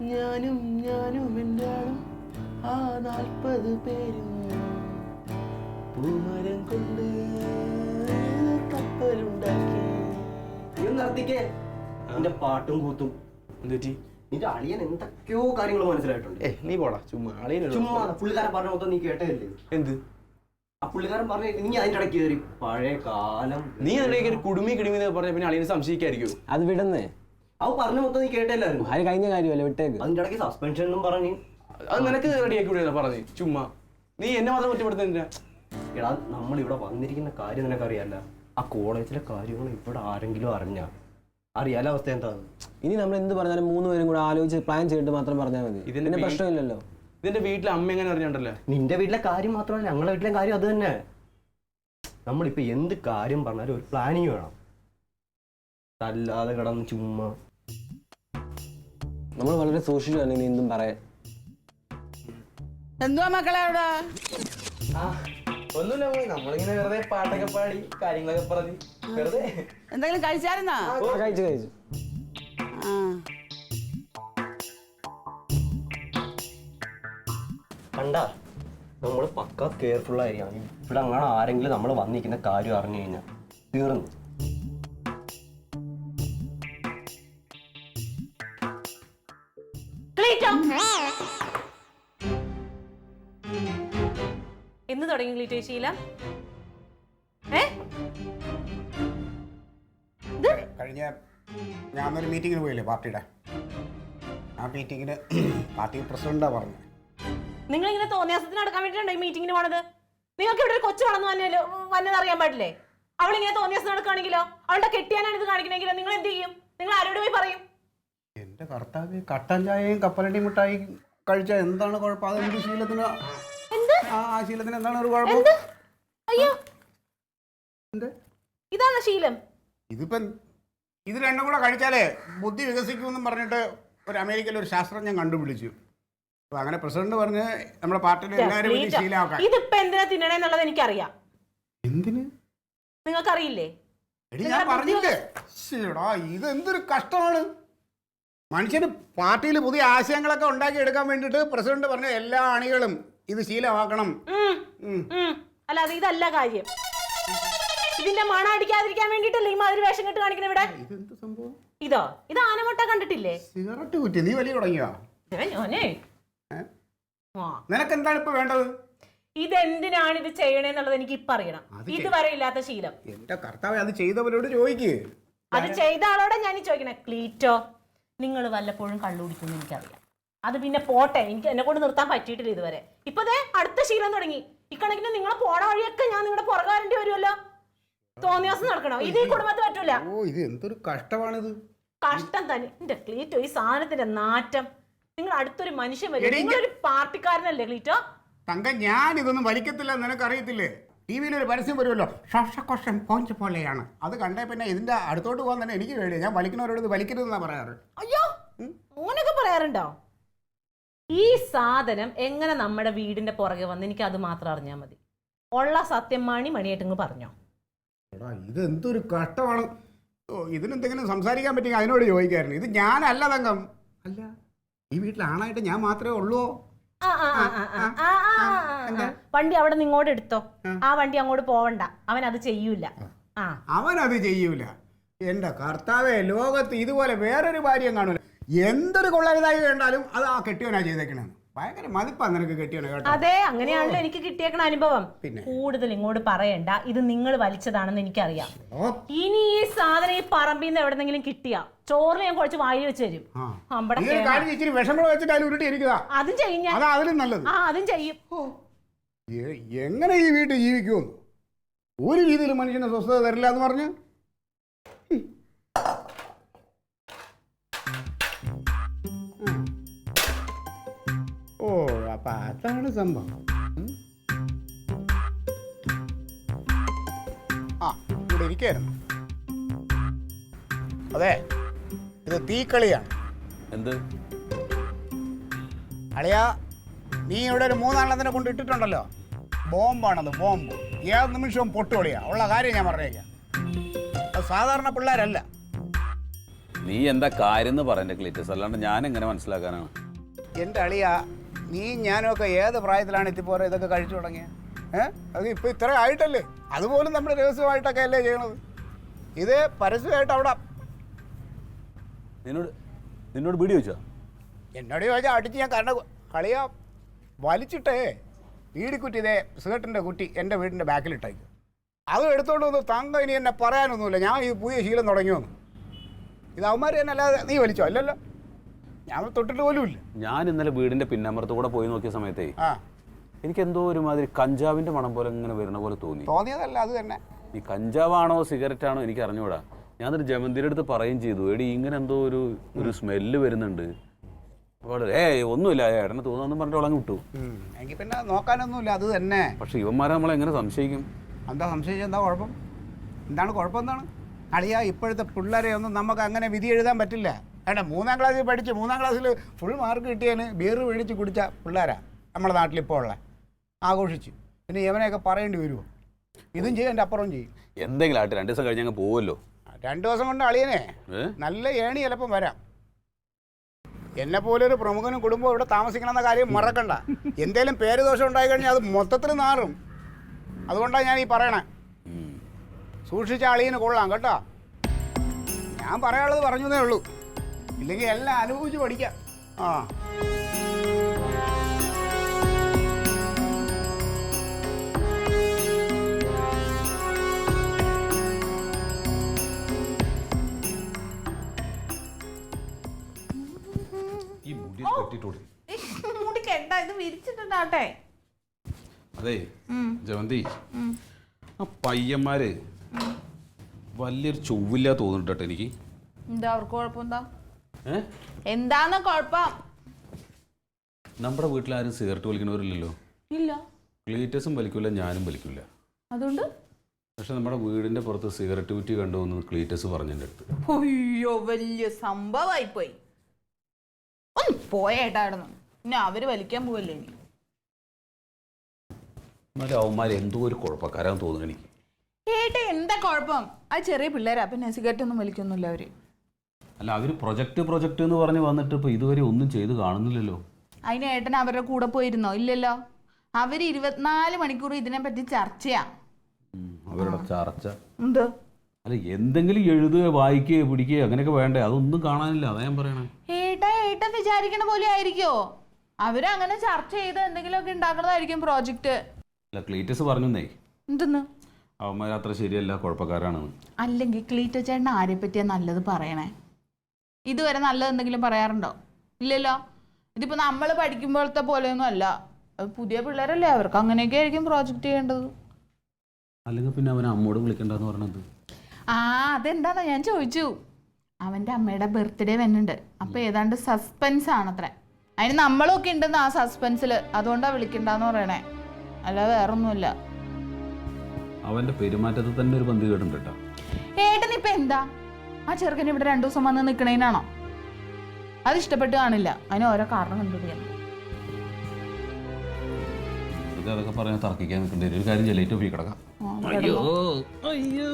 ഞാനും എന്താണ് ആ 40 പേരും പൂമരം കൊണ്ട് കപ്പലുണ്ടാക്കി. നിർത്തിക്കേ നിന്റെ പാട്ടും കൂത്തും. എന്തുപറ്റി? നിന്റെ അളിയൻ എന്തൊക്കെയോ കാര്യങ്ങൾ മനസ്സിലായിട്ടുണ്ട്. നീ പോടാ ചുമ്മാ. ചുമ്മാ പുള്ളിക്കാരൻ പറഞ്ഞ മൊത്തം നീ കേട്ടല്ലേ? എന്ത് ആ പുള്ളിക്കാരൻ പറഞ്ഞ നീ അതിന്റെ ഇടയ്ക്ക് കയറി പഴയ കാലം. നീ അതിലേക്ക് ഒരു കുടുമി പറഞ്ഞ പിന്നെ അളിയന് സംശയിക്കായിരിക്കും. അത് വിടുന്നേ. അവ പറഞ്ഞ മൊത്തം നീ കേട്ടല്ലായിരുന്നു. ആര് കഴിഞ്ഞ കാര്യമല്ലേ, വിട്ടേക്ക്. അതിന്റെ ഇടയ്ക്ക് സസ്പെൻഷൻ എന്നും പറഞ്ഞു. അത് നിനക്ക് റെഡിയാക്കി വിടുക പറഞ്ഞു. ചുമ്മാ നീ എന്നെ മാത്രം കുറ്റപ്പെടുത്തുന്നില്ല. എടാ നമ്മളിവിടെ വന്നിരിക്കുന്ന കാര്യം നിനക്കറിയാല്ല. ആ കോളേജിലെ കാര്യങ്ങൾ ഇവിടെ ആരെങ്കിലും അറിയാലോ അവസ്ഥ എന്താണ്. ഇനി നമ്മൾ എന്ത് പറഞ്ഞാലും 3 പേരും കൂടെ ആലോചിച്ച് പ്ലാൻ ചെയ്തിട്ട് മാത്രം പറഞ്ഞാൽ മതി. ഇതിന്റെ പ്രശ്നമില്ലല്ലോ. ഇതിന്റെ വീട്ടിലെ അമ്മ എങ്ങനെ അറിഞ്ഞോണ്ടല്ലോ. നിന്റെ വീട്ടിലെ കാര്യം മാത്രമല്ല ഞങ്ങളുടെ വീട്ടിലെ കാര്യം അത് തന്നെ. നമ്മളിപ്പോ എന്ത് കാര്യം പറഞ്ഞാലും ഒരു പ്ലാനിങ് വേണം. അല്ലാതെ കിടന്ന് ചുമ്മാ നമ്മൾ വളരെ സൂക്ഷിച്ചു തന്നെ എന്തും പറയാൻ. എന്തുവാ മക്കളെ അവിടെ? ഒന്നുമില്ല, നമ്മളിങ്ങനെ വെറുതെ പാട്ടൊക്കെ പാടി കാര്യങ്ങളൊക്കെ പറഞ്ഞ് വെറുതെ. എന്തെങ്കിലും കഴിച്ചായിരുന്നാ? കഴിച്ചു. കണ്ട നമ്മൾ പക്ക കെയർഫുൾ ആയിരിക്കണം. ഇവിടെ അങ്ങനെ ആരെങ്കിലും നമ്മൾ വന്നിരിക്കുന്ന കാര്യം അറിഞ്ഞു കഴിഞ്ഞാൽ തീർന്നു. എന്ന് തുടങ്ങി ക്ലീറ്റോ ശീലം? കഴിഞ്ഞ ഞാനൊരു മീറ്റിങ്ങിന് പോയില്ലേ പാർട്ടിയുടെ. ആ മീറ്റിങ്ങിന് പാർട്ടി പ്രസിഡന്റാ പറഞ്ഞത്. നിങ്ങൾ ഇങ്ങനെ തോന്നിയാസത്തിന് നടക്കാൻ വേണ്ടിയിട്ടാണ് ഈ മീറ്റിങ്ങിന് പോണത്? നിങ്ങൾക്ക് ഇവിടെ ഒരു കൊച്ചു വളർന്നു വന്നത് അറിയാൻ പാടില്ലേ? അവളിങ്ങനെ തോന്നിയാസം നടക്കുകയാണെങ്കിലോ, അവളുടെ കെട്ടിയാനാണ് ഇത് കാണിക്കണമെങ്കിലോ നിങ്ങൾ എന്ത് ചെയ്യും? നിങ്ങൾ ആരോട് പോയി പറയും? എന്റെ കർത്താവ് കട്ടൻ ചായയും കപ്പലണ്ടി മിഠായി കഴിച്ച എന്താണ് കുഴപ്പം? അതെന്ത് ശീലത്തിന്? ആ ശീലത്തിന് എന്താണ് ഒരു കുഴപ്പം? അയ്യോ, ഇതാണ് ശീലം. ഇതിപ്പം ഇത് രണ്ടും കൂടെ കഴിച്ചാലേ ബുദ്ധി വികസിക്കുമെന്നും പറഞ്ഞിട്ട് ഒരു അമേരിക്കയിൽ ഒരു ശാസ്ത്രജ്ഞൻ കണ്ടുപിടിച്ചു. അപ്പൊ അങ്ങനെ പ്രസിഡന്റ് പറഞ്ഞ് നമ്മുടെ പാർട്ടിയിൽ എല്ലാവരും ശീലമാക്കാൻ. ഇതിപ്പോ എന്തിനാ തിന്നണേന്നുള്ളത് എനിക്കറിയാം. എന്തിന്? നിങ്ങൾക്കറിയില്ലേ? ഞാൻ പറഞ്ഞില്ലേ, ഇത് എന്തൊരു കഷ്ടമാണ്. മനുഷ്യന് പാർട്ടിയിൽ പുതിയ ആശയങ്ങളൊക്കെ ഉണ്ടാക്കി എടുക്കാൻ വേണ്ടിട്ട് പ്രസിഡന്റ് പറഞ്ഞ എല്ലാ അണികളും ഇത് ശീലമാക്കണം. അല്ലാതെ ഇതല്ല കാര്യം. ഇതിന്റെ മണം അടിക്കാതിരിക്കാൻ വേണ്ടിട്ടല്ലേ ഈ മാതിരി വേഷം കെട്ട് കാണിക്കണ ഇവിടെ? ഇത് ആനമുട്ട കണ്ടിട്ടില്ലേ? സിഗരറ്റ് കുറ്റി നീ വലിയ തുടങ്ങിയോ? നിനക്ക് എന്താണ് ഇപ്പൊ വേണ്ടത്? ഇതെന്തിനാണ് ഇത് ചെയ്യണേന്നുള്ളത് എനിക്ക് ഇപ്പൊ അറിയണം. ഇതുവരെ ഇല്ലാത്ത ശീലം. എന്റെ കർത്താവേ, അത് ചെയ്തവരോട് ചോദിക്ക്. അത് ചെയ്ത ആളോടെ ഞാൻ ചോദിക്കണേ. ക്ലീറ്റോ, നിങ്ങൾ വല്ലപ്പോഴും കള്ളു കുടിക്കുമെന്ന് എനിക്കറിയാം. അത് പിന്നെ പോട്ടെ, എനിക്ക് എന്നെ കൊണ്ട് നിർത്താൻ പറ്റിയിട്ടില്ല ഇതുവരെ. ഇപ്പൊ ദേ അടുത്ത ശീലം തുടങ്ങി. ഇക്കണക്കിന് നിങ്ങൾ പോണ വഴിയൊക്കെ ഞാൻ നിങ്ങളുടെ പുറകെ വരേണ്ടി വരുമല്ലോ. തോന്നിയാസം നടക്കണോ? ഇത് ഈ കുടുംബത്തിൽ പറ്റൂല. ഓ, ഇത് എന്തൊരു കഷ്ടമാണിത്. കഷ്ടം തന്നെ. എന്റെ ക്ലീറ്റോ, ഈ സാധനത്തിന്റെ നാറ്റം. നിങ്ങൾ അടുത്തൊരു മനുഷ്യൻ വരും. നിങ്ങളൊരു പാർട്ടിക്കാരനല്ലേ ക്ലീറ്റോ? തങ്ക, ഞാൻ ഇതൊന്നും വലിക്കത്തില്ല, നിനക്ക് അറിയത്തില്ലേ? ടി-വിയിൽ ഒരു പരസ്യം വരുമല്ലോ, ശ്വാസകോശം പോഞ്ച് പോലെയാണ്. അത് കണ്ടേ പിന്നെ ഇതിന്റെ അടുത്തോട്ട് പോകാൻ തന്നെ എനിക്ക് പേടിയാണ്. ഞാൻ വലിക്കുന്നവരോട് ഇത് വലിക്കരുതെന്നാ പറയാറ്. അയ്യോ, മോനൊക്കെ പറയാറുണ്ടോ? ഈ സാധനം എങ്ങനെ നമ്മുടെ വീടിന്റെ പുറകെ വന്ന് എനിക്ക് അത് മാത്രം അറിഞ്ഞാൽ മതി. ഉള്ള സത്യം മണിയായിട്ട് നിങ്ങൾ പറഞ്ഞോ. ഇത് എന്തൊരു കഷ്ടമാണ്. ഇതിനെന്തെങ്കിലും സംസാരിക്കാൻ പറ്റിയെങ്കിൽ അതിനോട് ചോദിക്കായിരുന്നു. ഇത് ഞാനല്ല തങ്കം. അല്ല, ഈ വീട്ടിൽ ആണായിട്ട് ഞാൻ മാത്രമേ ഉള്ളൂ. വണ്ടി അവിടെ നിന്ന് ഇങ്ങോട്ട് എടുത്തോ. ആ വണ്ടി അങ്ങോട്ട് പോവണ്ട. അവൻ അത് ചെയ്യൂല. അവനത് ചെയ്യൂല. എന്റെ കർത്താവേ, ലോകത്ത് ഇതുപോലെ വേറൊരു ഭാര്യം കാണൂല. എന്തൊരു കൊള്ളരുതായി വേണ്ടാലും അത് ആ കെട്ടിയവനാ ചെയ്തേക്കണേ. ഭയങ്കര മതിപ്പാ നിനക്ക് കെട്ടിയവനെ കേട്ടോ. അതെ, അങ്ങനെയാണല്ലോ എനിക്ക് കിട്ടിയേക്കണ അനുഭവം. കൂടുതൽ ഇങ്ങോട്ട് പറയണ്ട. ഇത് നിങ്ങൾ വലിച്ചതാണെന്ന് എനിക്കറിയാം. ഇനി ഈ സാധനം ഈ പറമ്പിൽ നിന്ന് എവിടെന്നെങ്കിലും കിട്ടിയാ ചോറിന് ഞാൻ കുറച്ച് വായി വെച്ച് തരും. ഇച്ചിരി വിഷമം വെച്ചിട്ട് ഉരുട്ടി ഇരിക്കുക. അതും ചെയ്യും ഞാൻ. അതിലും നല്ലത്. അതും ചെയ്യും. എങ്ങനെ ഈ വീട്ടിൽ ജീവിക്കുമെന്ന് ഒരു രീതിയിൽ മനുഷ്യന് സ്വസ്ഥത തരില്ല എന്ന് പറഞ്ഞു. ഓ, അപ്പൊ അതാണ് സംഭവം. ഇവിടെ ഇരിക്കായിരുന്നു. അതെ, ഇത് തീക്കളിയാണ്. എന്ത് അളിയാ, നീ ഇവിടെ ഒരു 3 കൊണ്ട് ഇട്ടിട്ടുണ്ടല്ലോ. ബോംബാണത്, ബോംബ്. ഏത് നിമിഷവും പൊട്ടുപൊളിയാ. ഉള്ള കാര്യം ഞാൻ പറഞ്ഞേക്കാം. അത് സാധാരണ പിള്ളേരല്ല. നീ എന്താ കാര്യം എന്ന് പറയണ്ട ക്ലീറ്റസ്, അല്ലാണ്ട് ഞാൻ എങ്ങനെ മനസ്സിലാക്കാനാണ്? എൻ്റെ അളിയ, നീ ഞാനൊക്കെ ഏത് പ്രായത്തിലാണ് എത്തിപ്പോരെ ഇതൊക്കെ കഴിച്ചു തുടങ്ങിയത്? അത് ഇപ്പോൾ ഇത്ര ആയിട്ടല്ലേ? അതുപോലും നമ്മൾ രഹസ്യമായിട്ടൊക്കെ അല്ലേ ചെയ്യണത്? ഇത് പരസ്യമായിട്ട് അവിടെ നിന്നോട് വീഡിയോ ചോദിച്ചാ? എന്നോട് ചോദിച്ചാൽ അടിച്ച് ഞാൻ കാരണം കളിയാ വലിച്ചിട്ടേ വീടിക്കുറ്റി ഇതേ സിഗരറ്റിൻ്റെ കുറ്റി എൻ്റെ വീടിൻ്റെ ബാക്കിലിട്ടേക്ക്. അത് എടുത്തോണ്ട് വന്ന് തങ്ക ഇനി എന്നെ പറയാനൊന്നുമില്ല, ഞാൻ ഈ പുതിയ ശീലം തുടങ്ങിയോന്ന്. ഇത് അവന്മാർ തന്നെ അല്ലാതെ നീ വലിച്ചോ? അല്ലല്ലോ, ഞാൻ തൊട്ടിട്ട് പോലും ഇല്ല. ഞാൻ ഇന്നലെ വീടിൻ്റെ പിന്നമ്പുറത്ത് കൂടെ പോയി നോക്കിയ സമയത്തേ എനിക്കെന്തോ ഒരുമാതിരി കഞ്ചാവിൻ്റെ മണം പോലെ ഇങ്ങനെ വരുന്ന പോലെ തോന്നിയതല്ല, അത് തന്നെ. ഈ കഞ്ചാവാണോ സിഗരറ്റാണോ എനിക്ക് അറിഞ്ഞൂടാ. ഞാനൊരു ജമന്തിയുടെ അടുത്ത് പറയുകയും ചെയ്തു, എടി ഇങ്ങനെ എന്തോ ഒരു സ്മെല്ല് വരുന്നുണ്ട്. അപ്പോൾ ഒന്നുമില്ല ഏട്ടനെ തോന്നുന്നു പറഞ്ഞിട്ട് ഉളങ്ങി വിട്ടു. എങ്കിൽ പിന്നെ നോക്കാനൊന്നുമില്ല, അത് തന്നെ. പക്ഷെ ഇവന്മാരെ നമ്മളെ എങ്ങനെ സംശയിക്കും? എന്താ സംശയിച്ചാൽ എന്താ കുഴപ്പം? എന്താണ് കുഴപ്പം? എന്താണ് അളിയാ, ഇപ്പോഴത്തെ പിള്ളേരെ ഒന്നും നമുക്ക് അങ്ങനെ വിധി എഴുതാൻ പറ്റില്ല. ഏട്ടാ 3ാം ക്ലാസ്സിൽ പഠിച്ച് 3ാം ക്ലാസ്സിൽ ഫുൾ മാർക്ക് കിട്ടിയതിന് ബിയർ മേടിച്ച് കുടിച്ച പിള്ളേരാ നമ്മുടെ നാട്ടിലിപ്പോൾ ഉള്ള ആഘോഷിച്ച്. പിന്നെ ഇവനെയൊക്കെ പറയേണ്ടി വരുമോ? ഇതും ചെയ്യും, എൻ്റെ അപ്പുറവും ചെയ്യും. എന്തെങ്കിലും ആട്ടെ, 2 ദിവസം കഴിഞ്ഞ് അങ്ങ് പോവുമല്ലോ. 2 ദിവസം കൊണ്ട് അളിയനെ നല്ല ഏണി ചിലപ്പം വരാം. എന്നെ പോലെ ഒരു പ്രമുഖനും കുടുംബം ഇവിടെ താമസിക്കണമെന്ന കാര്യം മറക്കണ്ട. എന്തേലും പേര് ദോഷം ഉണ്ടായി കഴിഞ്ഞാൽ അത് മൊത്തത്തിൽ നാറും. അതുകൊണ്ടാണ് ഞാൻ ഈ പറയണേ, സൂക്ഷിച്ച അളിയന് കൊള്ളാം കേട്ടോ. ഞാൻ പറയാനുള്ളത് പറഞ്ഞതേ ഉള്ളൂ, ഇല്ലെങ്കിൽ എല്ലാം അനുഭവിച്ച് പഠിക്കാം. അതെ ജവന്തി, ആ പയ്യന്മാര് വലിയൊരു ചൊവ്വില്ല തോന്നുന്നുട്ടോ എനിക്ക്. എന്താ അവർക്ക് കുഴപ്പമെന്താ? എന്താന്ന് കുഴപ്പം? നമ്മുടെ വീട്ടിലാരും സിഗരറ്റ് വലിക്കണവരില്ലല്ലോ. ഇല്ല. ക്ലീറ്റസും വലിക്കില്ല, ഞാനും വലിക്കില്ല. അതുകൊണ്ട് പക്ഷെ നമ്മുടെ വീടിന്റെ പുറത്ത് സിഗരറ്റ് കുറ്റി കണ്ടുവന്ന് ക്ലീറ്റസ് പറഞ്ഞെൻ്റെ അടുത്ത്. അയ്യോ, വലിയ സംഭവമായി പോയി. ഒന്ന് പോയേട്ടായിരുന്നു. പിന്നെ അവര് വലിക്കാൻ പോവല്ലേ? ഇനി എന്നാലും അവന്മാർ എന്തോ ഒരു കുഴപ്പക്കാരാന്ന് തോന്നുന്നു എനിക്ക്. ഏട്ടാ എന്താ കുഴപ്പം? അത് ചെറിയ പിള്ളേരാ, പിന്നെ സിഗരറ്റ് ഒന്നും വലിക്കൊന്നുമില്ല അവര്. അല്ല, അവര് പ്രൊജക്ട് എന്ന് പറഞ്ഞ് വന്നിട്ട് ഇപ്പൊ ഇതുവരെ ഒന്നും ചെയ്ത് കാണുന്നില്ലല്ലോ. അതിന് ഏട്ടൻ അവരുടെ കൂടെ പോയിരുന്നോ? ഇല്ലല്ലോ. അവര് 24 മണിക്കൂർ ഇതിനെ പറ്റി ചർച്ചയാ. അവരുടെ ചർച്ച എന്ത്? അല്ല, എന്തെങ്കിലും എഴുതുക, വായിക്കുക, പിടിക്കുക, അങ്ങനെയൊക്കെ വേണ്ടേ? അതൊന്നും കാണാനില്ല, അതാ ഞാൻ പറയണേ. ഏട്ടൻ വിചാരിക്കണ പോലെ ആയിരിക്കോ? അവരങ്ങനെ ചർച്ച ചെയ്ത് എന്തെങ്കിലുമൊക്കെ ഉണ്ടാക്കണതായിരിക്കും പ്രോജക്റ്റ്. അല്ല, ക്ലീറ്റസ് പറഞ്ഞേ എന്തെന്ന്? അവന്മാർ അത്ര ശരിയല്ല, കുഴപ്പക്കാരാണെന്ന്. അല്ലെങ്കിൽ ക്ലീറ്റോ ചേട്ടൻ ആരെ പറ്റിയാ നല്ലത് പറയണേ? ഇതുവരെ നല്ലത് എന്തെങ്കിലും പറയാറുണ്ടോ? ഇല്ലല്ലോ. ഇതിപ്പോ നമ്മൾ പഠിക്കുമ്പോഴത്തെ പോലെയൊന്നും അല്ല. പുതിയ പിള്ളേരല്ലേ, അവർക്ക് അങ്ങനെയൊക്കെ ആയിരിക്കും പ്രോജക്റ്റ് ചെയ്യേണ്ടത്. അല്ലെങ്കിൽ പിന്നെ അവൻ അമ്മോട് വിളിക്കണ്ടെന്ന് പറഞ്ഞത്. അതെന്താന്നാ ഞാൻ ചോദിച്ചു. അവൻ്റെ അമ്മയുടെ ബർത്ത്ഡേ വരുന്നുണ്ട്. അപ്പൊ ഏതാണ്ട് സസ്പെൻസ് ആണത്രേ. അതിന് നമ്മളൊക്കെ ഉണ്ടെന്ന് ആ സസ്പെൻസിൽ. അതുകൊണ്ടാ വിളിക്കണ്ടെന്ന് പറയണേ, അല്ലാതെ വേറൊന്നുമില്ല. അവന്റെ പെരുമാറ്റത്തിൽ തന്നെ ഒരു പന്തി കേട്ടുണ്ട് കേട്ടോ. ഏട്ടൻ ഇപ്പൊ എന്താ ആ ചെറുക്കൻ ഇവിടെ 2 ദിവസം വന്ന് നിൽക്കണേനാണോ? അത് ഇഷ്ടപ്പെട്ട് കാണില്ല, അതിന് ഓരോ കാരണം കണ്ടുപിടിക്കണം. അതൊക്കെ പറഞ്ഞാൽ തർക്കിക്കാൻ നിൽക്കേണ്ടി വരും. ഒരു കാര്യം ചെയ്യില്ല, ഏറ്റവും കിടക്കാം. അയ്യോ.